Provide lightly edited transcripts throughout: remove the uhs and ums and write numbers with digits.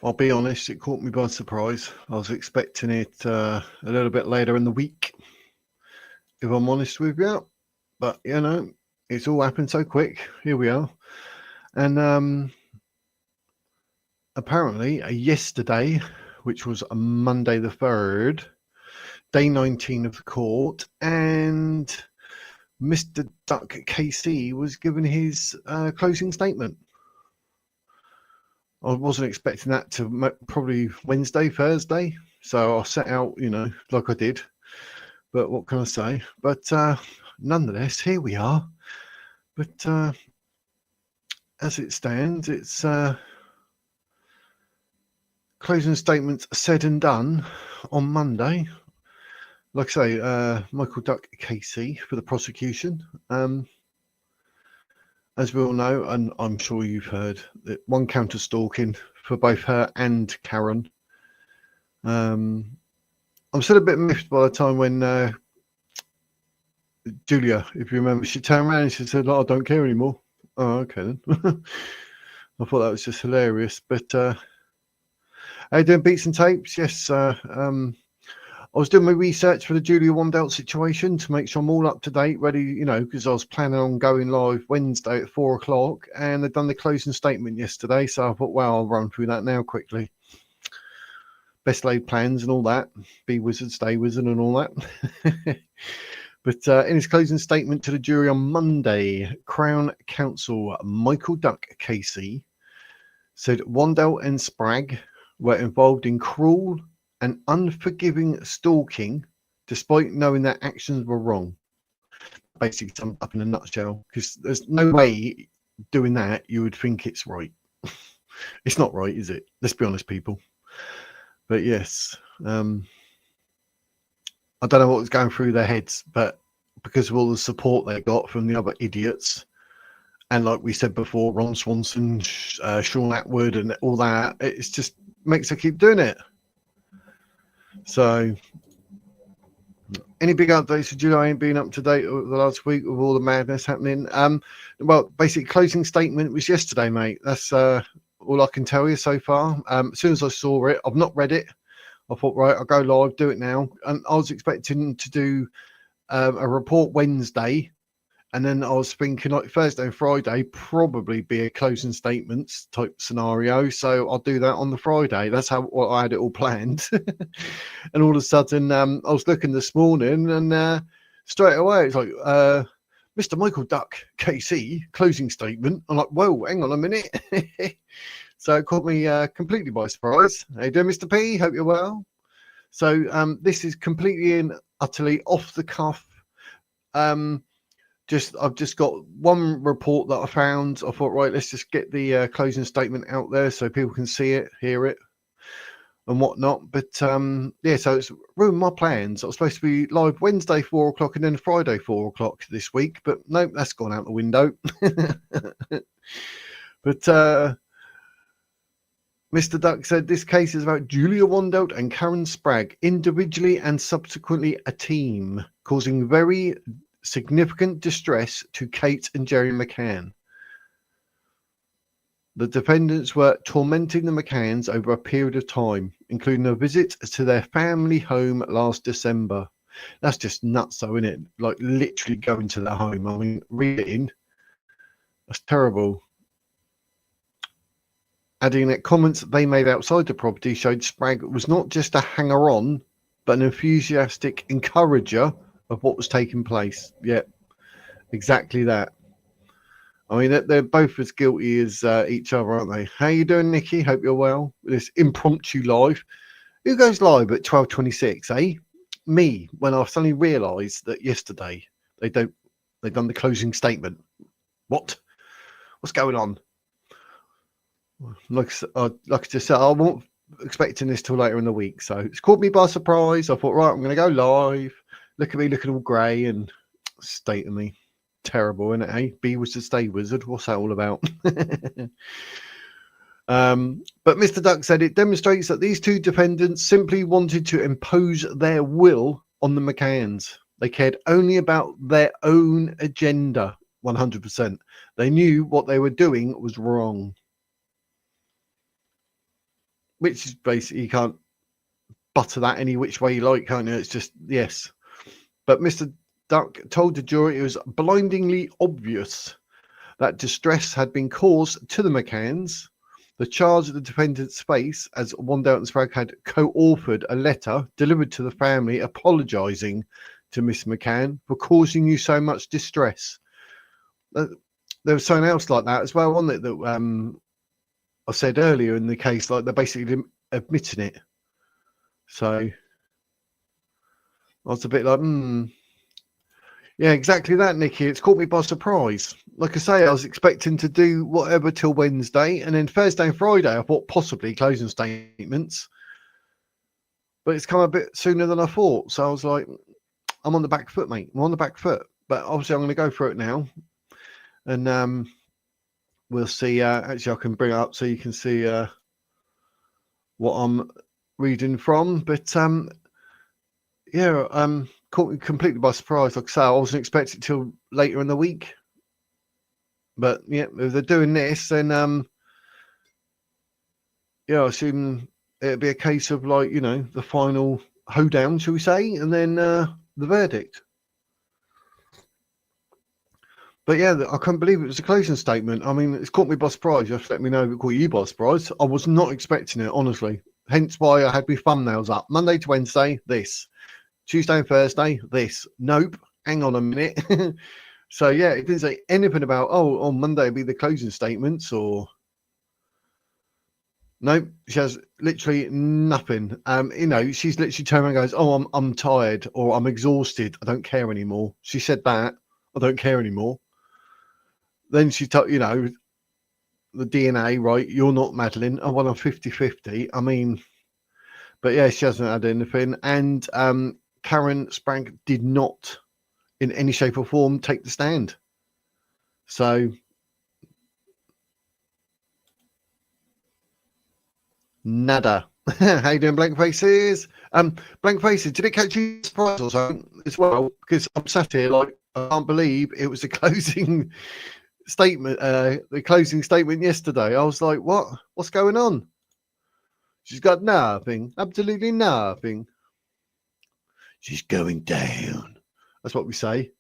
I'll be honest, it caught me by surprise. I was expecting it a little bit later in the week, if I'm honest with you. But, it's all happened so quick. Here we are. And apparently, yesterday, which was a Monday the 3rd, day 19 of the court, and Mr. Duck KC was given his closing statement. I wasn't expecting that to probably Wednesday, Thursday. So I set out, like I did. But what can I say? But nonetheless, here we are. But as it stands, it's closing statements said and done on Monday. Like I say, Michael Duck KC for the prosecution. As we all know, and I'm sure you've heard, that one count of stalking for both her and Karen. I'm still a bit miffed by the time when Julia, if you remember, she turned around and she said, "Oh, I don't care anymore." Oh, okay then. I thought that was just hilarious. But are you doing beats and tapes? Yes. I was doing my research for the Julia Wandelt situation to make sure I'm all up to date, ready, because I was planning on going live Wednesday at 4 o'clock, and they'd done the closing statement yesterday. So I thought, well, I'll run through that now quickly. Best laid plans and all that. Be wizard, stay wizard and all that. But in his closing statement to the jury on Monday, Crown Counsel Michael Duck KC said Wandelt and Spragg were involved in cruel and unforgiving stalking despite knowing their actions were wrong. Basically summed up in a nutshell, because there's no way doing that you would think it's right. It's not right, is it? Let's be honest, people. But yes, I don't know what was going through their heads, but because of all the support they got from the other idiots, and like we said before, Ron Swanson, Sean Atwood and all that, it just makes her keep doing it. So, any big updates for July? I ain't been up to date over the last week with all the madness happening. Well, basically, closing statement was yesterday, mate. That's all I can tell you so far. As soon as I saw it, I've not read it. I thought, right, I'll go live, do it now. And I was expecting to do a report Wednesday. And then I was thinking like Thursday and Friday probably be a closing statements type scenario. So I'll do that on the Friday. That's how I had it all planned. And all of a sudden, I was looking this morning and straight away, it's like, Mr. Michael Duck, KC, closing statement. I'm like, whoa, hang on a minute. So it caught me completely by surprise. How you doing, Mr. P? Hope you're well. So this is completely and utterly off the cuff. I've just got one report that I found. I thought, right, let's just get the closing statement out there so people can see it, hear it, and whatnot. But yeah, so it's ruined my plans. I was supposed to be live Wednesday 4 o'clock and then Friday 4 o'clock this week, but nope, that's gone out the window. But Mr. Duck said this case is about Julia Wandelt and Karen Spragg, individually and subsequently a team, causing very significant distress to Kate and Gerry McCann. The defendants were tormenting the McCanns over a period of time, including a visit to their family home last December. That's just nuts, though, isn't it? Like literally going to their home. I mean, read it in. That's terrible. Adding that comments they made outside the property showed Spragg was not just a hanger-on, but an enthusiastic encourager of what was taking place. Yeah, exactly that. I mean, they're both as guilty as each other, aren't they? How you doing, Nikki? Hope you're well. This impromptu live. Who goes live at 12:26? Eh? Me. When I suddenly realised that yesterday they've done the closing statement. What? What's going on? Like I just said, I wasn't expecting this till later in the week, so it's caught me by surprise. I thought, right, I'm going to go live. Look at me looking all grey and state of me. Terrible, isn't it, eh? Be wizard, stay wizard. What's that all about? But Mr. Duck said it demonstrates that these two defendants simply wanted to impose their will on the McCanns. They cared only about their own agenda, 100%. They knew what they were doing was wrong. which is basically, you can't butter that any which way you like, can't you? It's just yes. But Mr. Duck told the jury it was blindingly obvious that distress had been caused to the McCanns. The charge of the defendant's face, as Wandelt and Spragg had co-authored a letter delivered to the family apologising to Miss McCann for causing you so much distress. There was something else like that as well, wasn't it? That I said earlier in the case, like they're basically admitting it. So I was a bit like, yeah, exactly that, Nikki. It's caught me by surprise. Like I say, I was expecting to do whatever till Wednesday, and then Thursday and Friday I thought possibly closing statements, but it's come a bit sooner than I thought. So I was like, I'm on the back foot, mate. I'm on the back foot. But obviously I'm going to go through it now, and we'll see. Actually, I can bring it up so you can see what I'm reading from. But yeah, caught me completely by surprise. Like I say, I wasn't expecting it till later in the week. But yeah, if they're doing this, then yeah, I assume it'll be a case of like, you know, the final hoedown, shall we say, and then the verdict. But yeah, I couldn't believe it was a closing statement. I mean, it's caught me by surprise. You have to let me know if it caught you by surprise. I was not expecting it, honestly. Hence why I had my thumbnails up. Monday to Wednesday, this. Tuesday and Thursday, this. Nope. Hang on a minute. So yeah, it didn't say anything about, oh, on Monday will be the closing statements, or no, she has literally nothing. You know, she's literally turned around and goes, oh, I'm tired, or I'm exhausted. I don't care anymore. She said that. I don't care anymore. Then she told, you know, the DNA, right? You're not Madeleine. Oh, well, I'm 50-50. I mean, but yeah, she hasn't had anything. And Karen Spragg did not in any shape or form take the stand. So nada. How you doing, blank faces? Blank faces, did it catch you surprise or something as well? Because I'm sat here like I can't believe it was a closing statement, the closing statement yesterday. I was like, what's going on? She's got nothing, absolutely nothing. She's going down. That's what we say.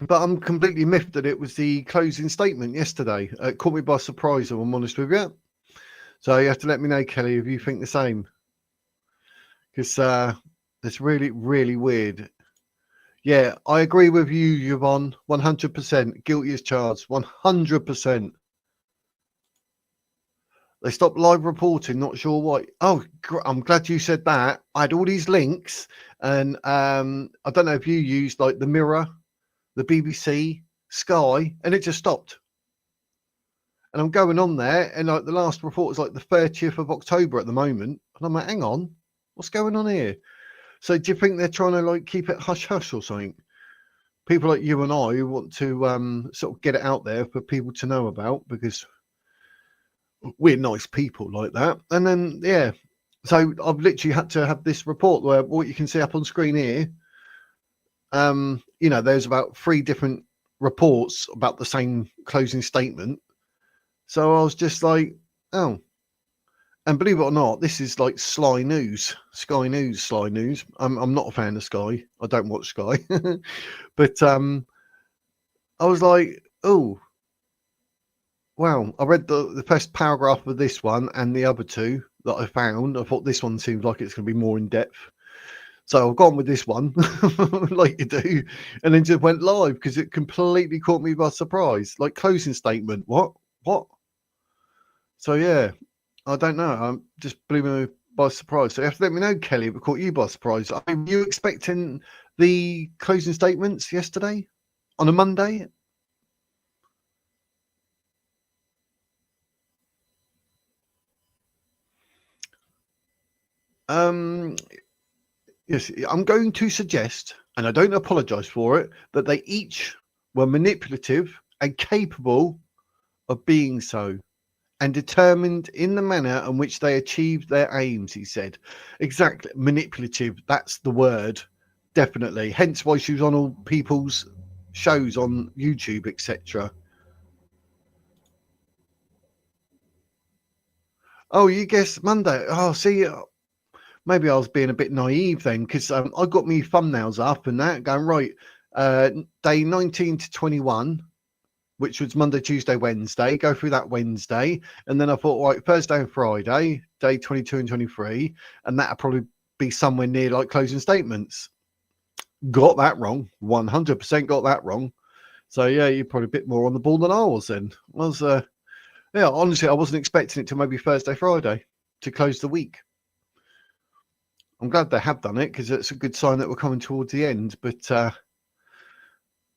But I'm completely miffed that it was the closing statement yesterday. It caught me by surprise, if I'm honest with you. So you have to let me know, Kelly, if you think the same. Because it's really, really weird. Yeah, I agree with you, Yvonne. 100%. Guilty as charged. 100%. They stopped live reporting, not sure why. Oh, I'm glad you said that. I had all these links, and I don't know if you used like the Mirror, the BBC, Sky, and it just stopped. And I'm going on there, and like the last report is like the 30th of October at the moment. And I'm like, hang on, what's going on here? So do you think they're trying to like keep it hush hush or something? People like you and I who want to sort of get it out there for people to know about, because we're nice people like that. And then, yeah, so I've literally had to have this report where what you can see up on screen here, you know, there's about 3 different reports about the same closing statement. So I was just like, oh, and believe it or not, this is like Sly News, Sky News, Sly News. I'm not a fan of Sky. I don't watch Sky, but I was like, oh, wow. I read the first paragraph of this one and the other 2 that I found. I thought this one seems like it's going to be more in depth. So I've gone with this one, like you do, and then just went live because it completely caught me by surprise. Like closing statement, what? So yeah, I don't know. I'm just blew me by surprise. So you have to let me know, Kelly, if it caught you by surprise. Are you expecting the closing statements yesterday on a Monday? Yes, I'm going to suggest, and I don't apologise for it, that they each were manipulative and capable of being so, and determined in the manner in which they achieved their aims, he said. Exactly. Manipulative. That's the word. Definitely. Hence why she was on all people's shows on YouTube, etc. Oh, you guessed Monday. Oh, see, maybe I was being a bit naive then, because I got me thumbnails up and that going right. Day 19 to 21, which was Monday, Tuesday, Wednesday. Go through that Wednesday, and then I thought, right, Thursday and Friday, day 22 and 23, and that'll probably be somewhere near like closing statements. Got that wrong. 100% got that wrong. So yeah, you're probably a bit more on the ball than I was then. I was, yeah, honestly, I wasn't expecting it to maybe Thursday, Friday to close the week. I'm glad they have done it because it's a good sign that we're coming towards the end. But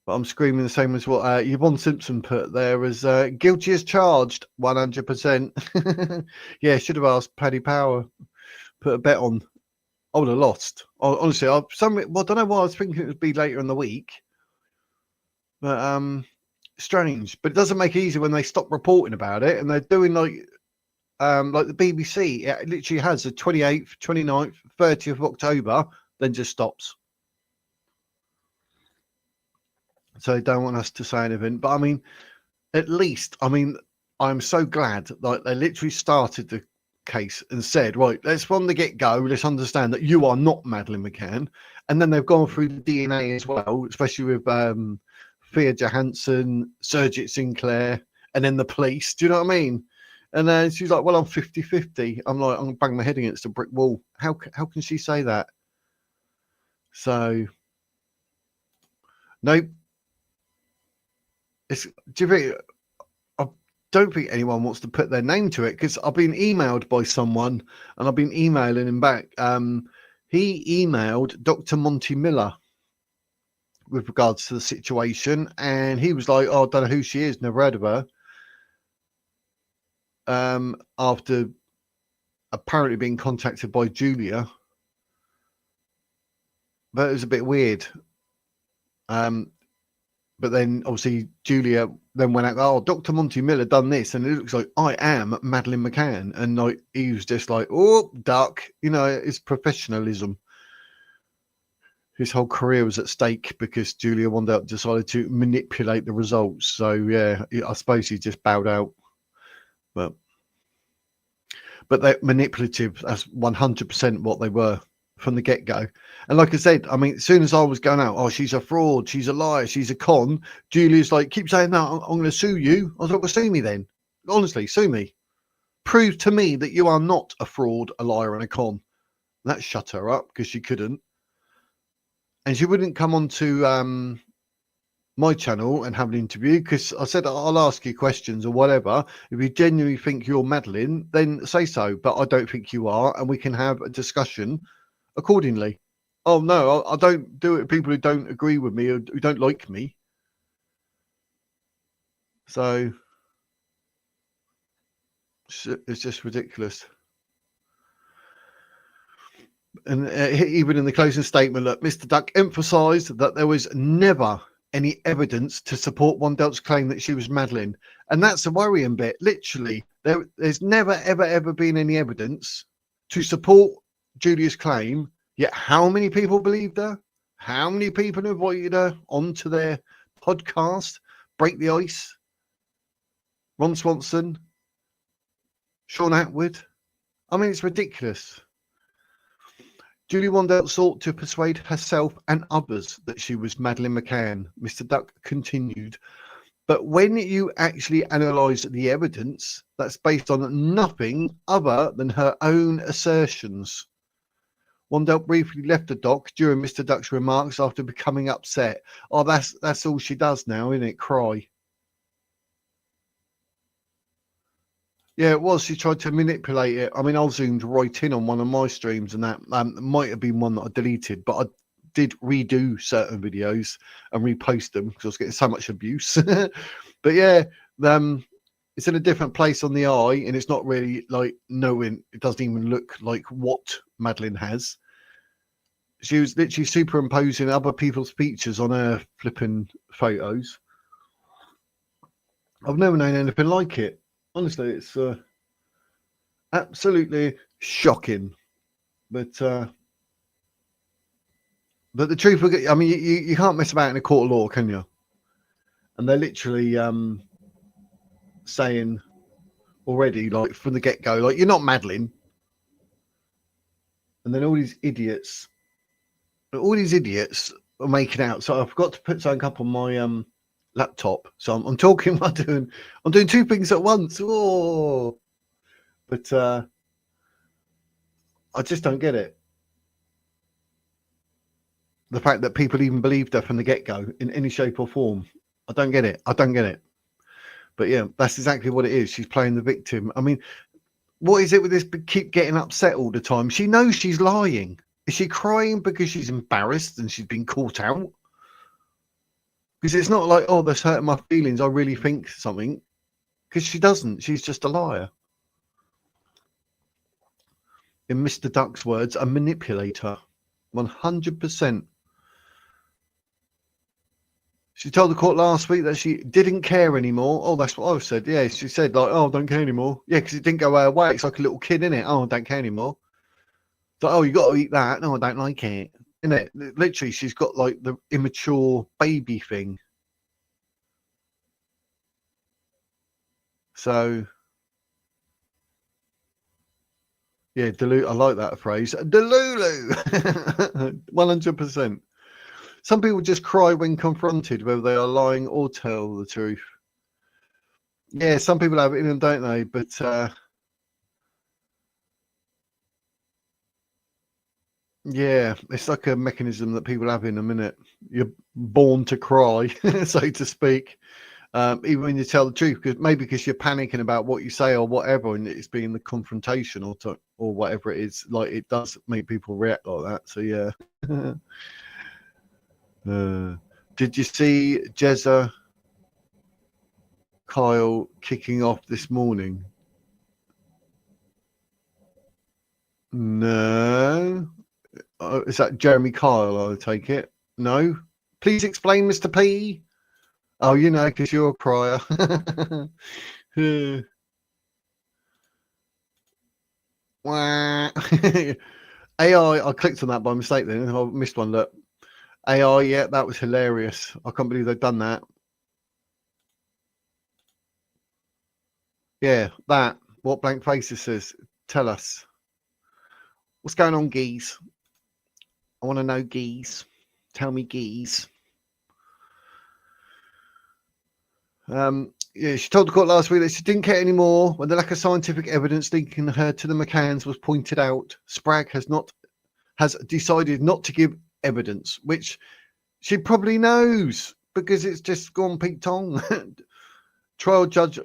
I'm screaming the same as what Yvonne Simpson put there as guilty as charged, 100%. Yeah, should have asked Paddy Power, put a bet on. I would have lost. Honestly, I don't know why I was thinking it would be later in the week. But strange. But it doesn't make it easy when they stop reporting about it and they're doing like the BBC. It literally has the 28th, 29th, 30th of October, then just stops. So they don't want us to say anything. But I mean, at least, I'm so glad that they literally started the case and said, right, let's from the get-go, let's understand that you are not Madeleine McCann. And then they've gone through the DNA as well, especially with Thea Johansson, Sergeant Sinclair, and then the police. Do you know what I mean? And then she's like, well, I'm 50-50. I'm like, I'm going to bang my head against a brick wall. How can she say that? So, nope. Do you think, I don't think anyone wants to put their name to it because I've been emailed by someone and I've been emailing him back. He emailed Dr. Monty Miller with regards to the situation, and he was like, oh, I don't know who she is, never heard of her. After apparently being contacted by Julia, but it was a bit weird. But then obviously Julia then went out, oh, Dr. Monty Miller done this, and it looks like I am Madeleine McCann. And like he was just like, oh, duck, it's professionalism. His whole career was at stake because Julia Wandelt decided to manipulate the results. So yeah, I suppose he just bowed out. But they're manipulative. That's 100% what they were from the get-go. And like I said, as soon as I was going out, oh, she's a fraud, she's a liar, she's a con, Julia's like, keep saying that, I'm going to sue you. I was like, well, sue me then. Honestly, sue me. Prove to me that you are not a fraud, a liar, and a con. And that shut her up because she couldn't. And she wouldn't come on to my channel and have an interview because I said, I'll ask you questions or whatever. If you genuinely think you're Madeleine, then say so. But I don't think you are. And we can have a discussion accordingly. Oh, no, I don't do it with people who don't agree with me or who don't like me. So it's just ridiculous. And even in the closing statement, look, Mr. Duck emphasised that there was never any evidence to support Wandelt's claim that she was Madeleine. And that's the worrying bit. Literally, there's never, ever been any evidence to support Julia's claim. Yet how many people believed her? How many people invited her onto their podcast? Break the Ice, Ron Swanson, Sean Atwood. It's ridiculous. Julia Wandelt sought to persuade herself and others that she was Madeleine McCann, Mr. Duck continued. But when you actually analyse the evidence, that's based on nothing other than her own assertions. Wandelt briefly left the dock during Mr. Duck's remarks after becoming upset. Oh, that's all she does now, isn't it? Cry. Yeah, it was. She tried to manipulate it. I zoomed right in on one of my streams, and that might have been one that I deleted, but I did redo certain videos and repost them because I was getting so much abuse. But yeah, it's in a different place on the eye, and it's not really like knowing. It doesn't even look like what Madeleine has. She was literally superimposing other people's features on her flipping photos. I've never known anything like it. Honestly, it's absolutely shocking. But the truth, you can't mess about in a court of law, can you? And they're literally saying already, like from the get-go. Like, you're not Madeleine. And then all these idiots are making out. So I forgot to put something up on my laptop. So I'm talking while I'm doing two things at once. Oh, but I just don't get it. The fact that people even believed her from the get-go in any shape or form. I don't get it. But yeah, that's exactly what it is. She's playing the victim. I mean, what is it with this keep getting upset all the time? She knows she's lying. Is she crying because she's embarrassed and she's been caught out? Because it's not like, oh, that's hurting my feelings, I really think something. Because she doesn't. She's just a liar. In Mr. Duck's words, a manipulator. 100%. She told the court last week that she didn't care anymore. Oh, that's what I said. Yeah, she said, like, oh, don't care anymore. Yeah, because it didn't go her way. It's like a little kid, innit? Oh, I don't care anymore. It's like, oh, you got to eat that. No, I don't like it. Innit? Literally, she's got like the immature baby thing. So, yeah, Delulu. I like that phrase. Delulu. 100%. Some people just cry when confronted, whether they are lying or tell the truth. Yeah, some people have it in them, don't they? But yeah, it's like a mechanism that people have in a minute. You're born to cry, so to speak, even when you tell the truth, because you're panicking about what you say or whatever, and it's being the confrontation or whatever it is. Like, it does make people react like that. So yeah. Did you see Jezza Kyle kicking off this morning? No. Is that Jeremy Kyle? I take it. No. Please explain, Mr. P. Oh, you know, because you're a crier. AI. I clicked on that by mistake. Then I missed one. Look. AI, yeah, that was hilarious. I can't believe they've done that. Yeah, that. What Blank Faces says. Tell us. What's going on, geese? I want to know, geese. Tell me, geese. Yeah, she told the court last week that she didn't care anymore when the lack of scientific evidence linking her to the McCanns was pointed out. Spragg has decided not to give evidence, which she probably knows because it's just gone Pete Tong. Trial judge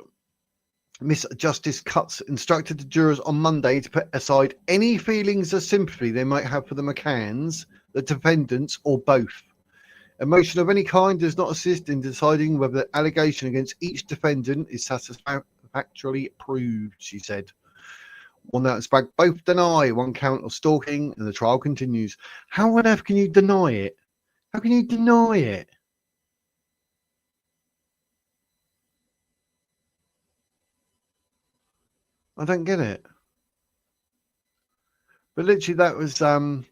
Miss Justice Cutts instructed the jurors on Monday to put aside any feelings of sympathy they might have for the McCanns, the defendants, or both. Emotion of any kind does not assist in deciding whether the allegation against each defendant is satisfactorily proved, she said. Wandelt and Spragg both deny one count of stalking, and the trial continues. How on earth can you deny it? How can you deny it? I don't get it. But literally, that was the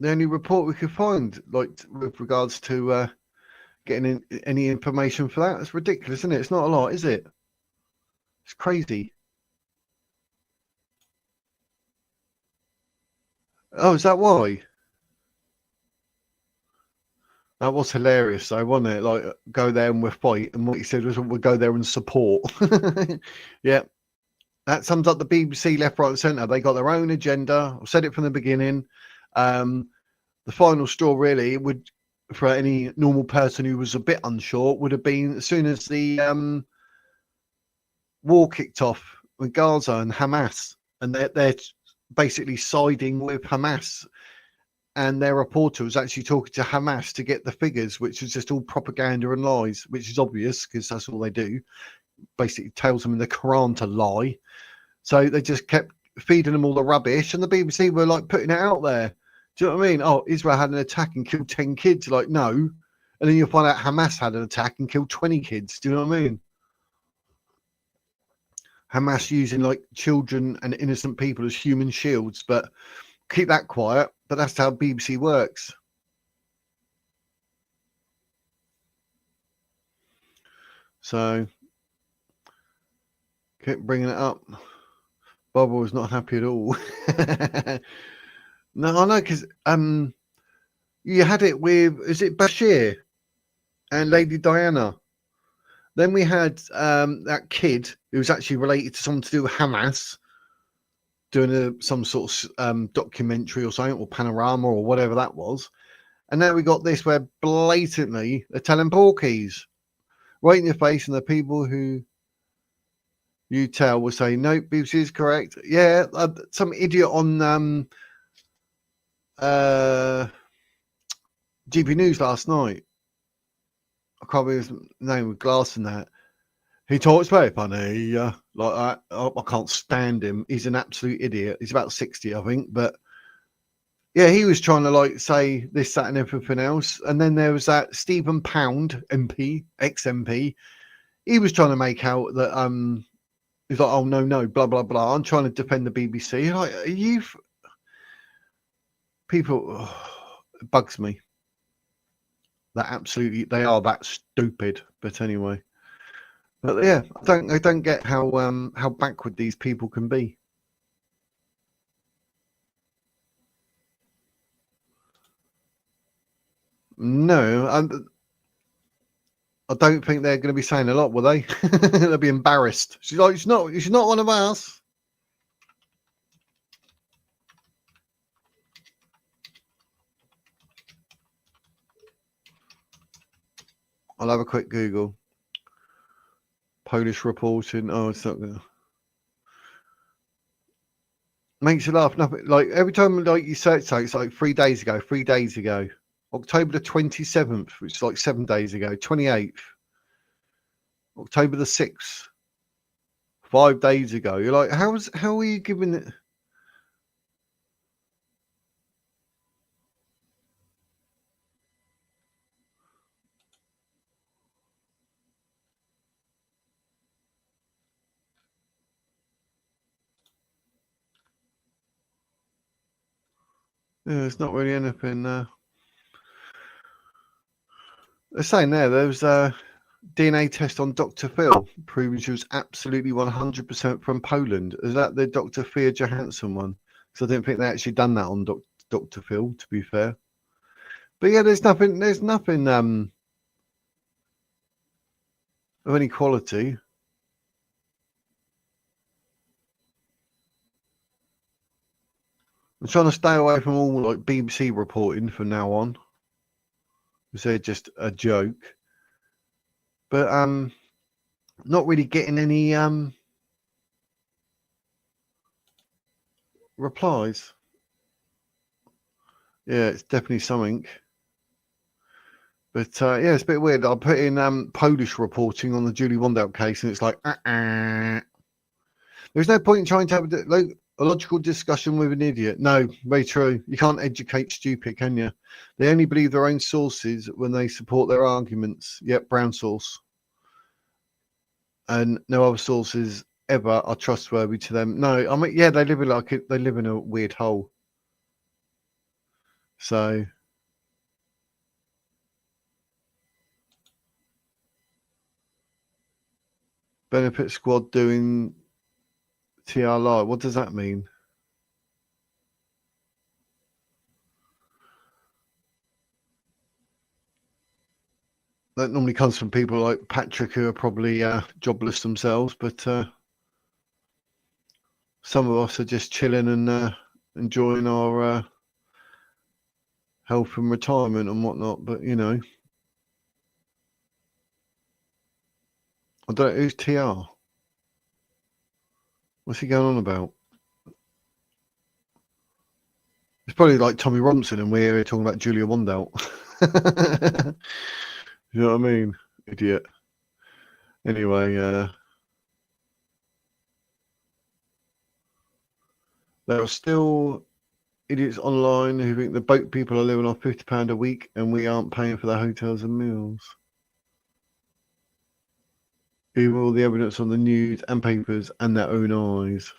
only report we could find, like with regards to getting any information for that. It's ridiculous, isn't it? It's not a lot, is it? It's crazy. Oh, is that why? That was hilarious, though, wasn't it? Like, go there and we'll fight. And what he said was, we'll go there and support. Yeah. That sums up the BBC left, right, and centre. They got their own agenda. I've said it from the beginning. The final straw, really, would, for any normal person who was a bit unsure, would have been as soon as the war kicked off with Gaza and Hamas, and they're basically siding with Hamas. And their reporter was actually talking to Hamas to get the figures, which was just all propaganda and lies, which is obvious because that's all they do. Basically tells them in the Quran to lie. So they just kept feeding them all the rubbish, and the BBC were like putting it out there. Do you know what I mean? Oh, Israel had an attack and killed 10 kids. Like, no. And then you'll find out Hamas had an attack and killed 20 kids. Do you know what I mean? Hamas using like children and innocent people as human shields, but keep that quiet. But that's how BBC works. So kept bringing it up. Barbara was not happy at all. No, I know, because you had it with, is it Bashir and Lady Diana? Then we had that kid who was actually related to someone to do with Hamas, doing some sort of documentary or something, or panorama or whatever that was. And now we got this where blatantly they're telling porkies right in your face, and the people who you tell will say, no, BBC is correct. Yeah, some idiot on GB News last night. I can't remember his name, with glass and that. He talks very funny, like that. I can't stand him. He's an absolute idiot. He's about 60, I think. But yeah, he was trying to like say this, that, and everything else. And then there was that Stephen Pound, MP, ex-MP. He was trying to make out that he's like, oh no, blah blah blah. I'm trying to defend the BBC. Like, are you people? It bugs me. That absolutely they are that stupid. But anyway. But yeah, I don't get how backward these people can be. No, I don't think they're going to be saying a lot, will they? They'll be embarrassed. She's like, she's not one of us. I'll have a quick Google. Polish reporting. Oh, it's not gonna. Makes you laugh. Nothing like every time like you search something, it's like 3 days ago. October the 27th, which is like 7 days ago. 28th. October the 6th. 5 days ago. You're like, how are you giving it? Yeah, it's not really anything. They're saying there was a DNA test on Dr. Phil, proving she was absolutely 100% from Poland. Is that the Dr. Thea Johansson one? Because I didn't think they actually done that on Dr. Phil, to be fair. But yeah, there's nothing of any quality. I'm trying to stay away from all like BBC reporting from now on, because they're just a joke. But not really getting any replies. Yeah, it's definitely something. But yeah, it's a bit weird. I put in Polish reporting on the Julie Wandelt case, and it's like, There's no point in trying to have a logical discussion with an idiot. No, very true. You can't educate stupid, can you? They only believe their own sources when they support their arguments. Yep, Brown source. And no other sources ever are trustworthy to them. No, I mean, yeah, they live in a weird hole. So benefit squad doing TR live. What does that mean? That normally comes from people like Patrick, who are probably jobless themselves, but some of us are just chilling and enjoying our health and retirement and whatnot. But you know, I don't know who's TR. What's he going on about? It's probably like Tommy Robinson, and we're here talking about Julia Wandelt. You know what I mean? Idiot. Anyway, there are still idiots online who think the boat people are living on £50 a week and we aren't paying for their hotels and meals. Even all the evidence on the news and papers and their own eyes.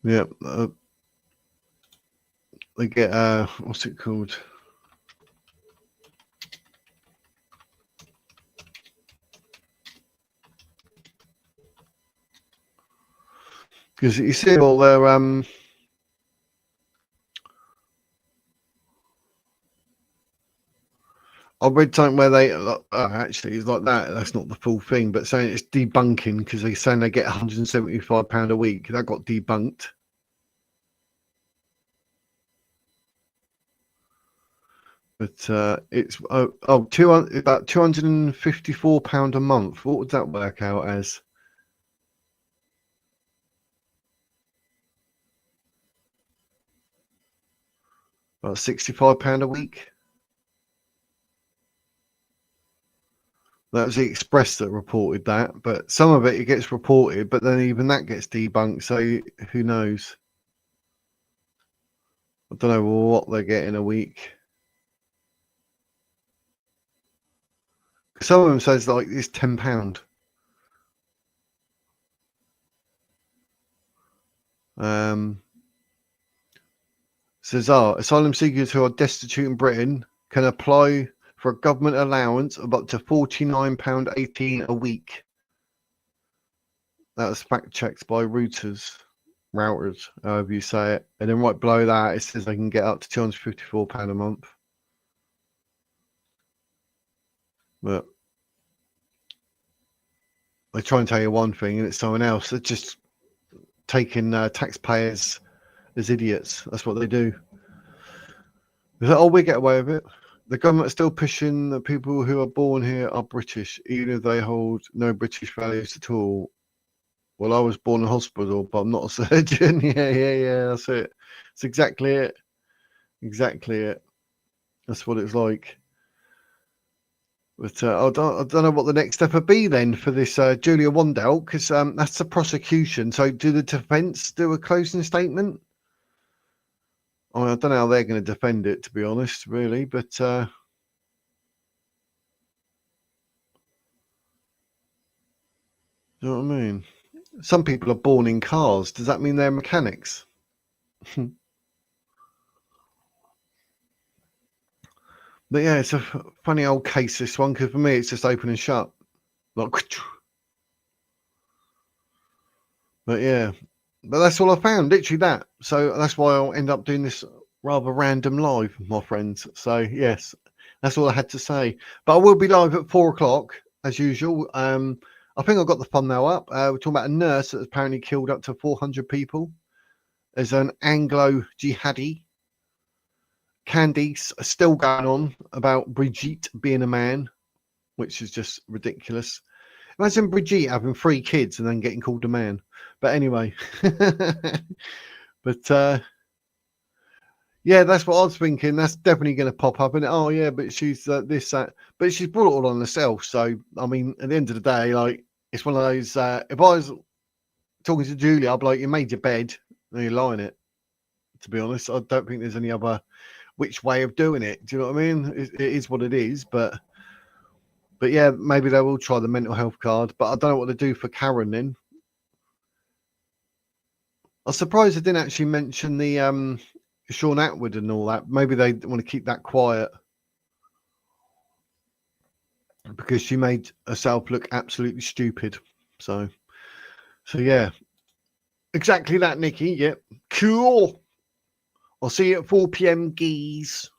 Yep. They get, what's it called? Because you see all their I read something where they actually it's like that. That's not the full thing, but saying it's debunking because they're saying they get £175 a week. That got debunked. But it's about £254 a month. What would that work out as? About £65 a week. That was the Express that reported that, but some of it gets reported, but then even that gets debunked. So who knows? I don't know what they're getting a week. Some of them says like it's £10. Says asylum seekers who are destitute in Britain can apply for a government allowance of up to £49.18 a week. That was fact checked by routers, however you say it. And then right below that, it says they can get up to £254 a month. But they try and tell you one thing and it's someone else. They're just taking taxpayers as idiots. That's what they do. They say, oh, we get away with it. The government is still pushing that people who are born here are British, even if they hold no British values at all. Well, I was born in hospital, but I'm not a surgeon. Yeah, that's it. It's exactly it. Exactly it. That's what it's like. But I don't know what the next step would be then for this Julia Wandelt, because that's the prosecution. So do the defence do a closing statement? I mean, I don't know how they're going to defend it, to be honest, really. But you know what I mean? Some people are born in cars. Does that mean they're mechanics? But yeah, it's a funny old case, this one, because for me, it's just open and shut. Like, but yeah, but that's all I found, literally that. So that's why I'll end up doing this rather random live, my friends. So yes, that's all I had to say. But I will be live at 4 o'clock as usual. I think I've got the thumbnail up. We're talking about a nurse that apparently killed up to 400 people. There's an Anglo jihadi. Candice still going on about Brigitte being a man, which is just ridiculous. Imagine Brigitte having 3 kids and then getting called a man. But anyway, but yeah, that's what I was thinking. That's definitely going to pop up. And oh yeah, but she's this, that. But she's brought it all on herself. So I mean, at the end of the day, like it's one of those. If I was talking to Julia, I'd be like, "You made your bed, and you're lying it." To be honest, I don't think there's any other which way of doing it. Do you know what I mean? It is what it is. But yeah, maybe they will try the mental health card. But I don't know what to do for Karen then. I'm surprised they didn't actually mention the Sean Atwood and all that. Maybe they want to keep that quiet because she made herself look absolutely stupid. So yeah, exactly that, Nikki. Yep, cool. I'll see you at 4 p.m. geese.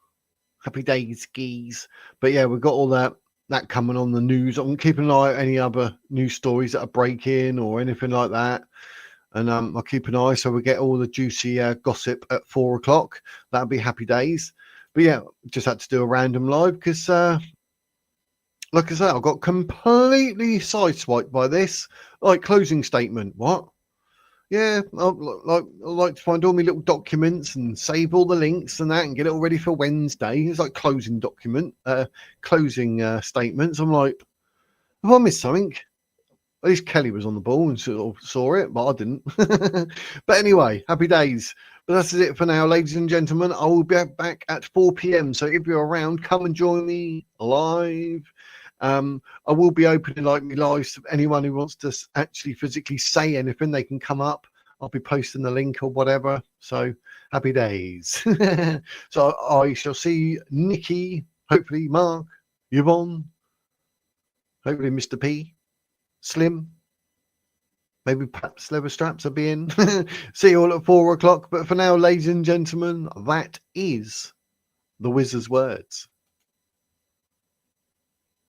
Happy days, geese. But yeah, we've got all that coming on the news. I'm keeping an eye on any other news stories that are breaking or anything like that. And I'll keep an eye so we get all the juicy gossip at 4 o'clock. That'll be happy days. But yeah, just had to do a random live because, like I said, I got completely sideswiped by this. Like, closing statement. What? Yeah, I like to find all my little documents and save all the links and that and get it all ready for Wednesday. It's like closing statements. I'm like, have I missed something? At least Kelly was on the ball and sort of saw it, but I didn't. But anyway, happy days. But that's it for now, ladies and gentlemen. I will be back at 4 p.m. So if you're around, come and join me live. I will be opening like my lives to anyone who wants to actually physically say anything. They can come up. I'll be posting the link or whatever. So happy days. So I shall see Nikki, hopefully Mark, Yvonne, hopefully Mr. P, Slim, Maybe perhaps leather straps will be in. See you all at 4 o'clock. But for now, ladies and gentlemen, that is the wizard's words.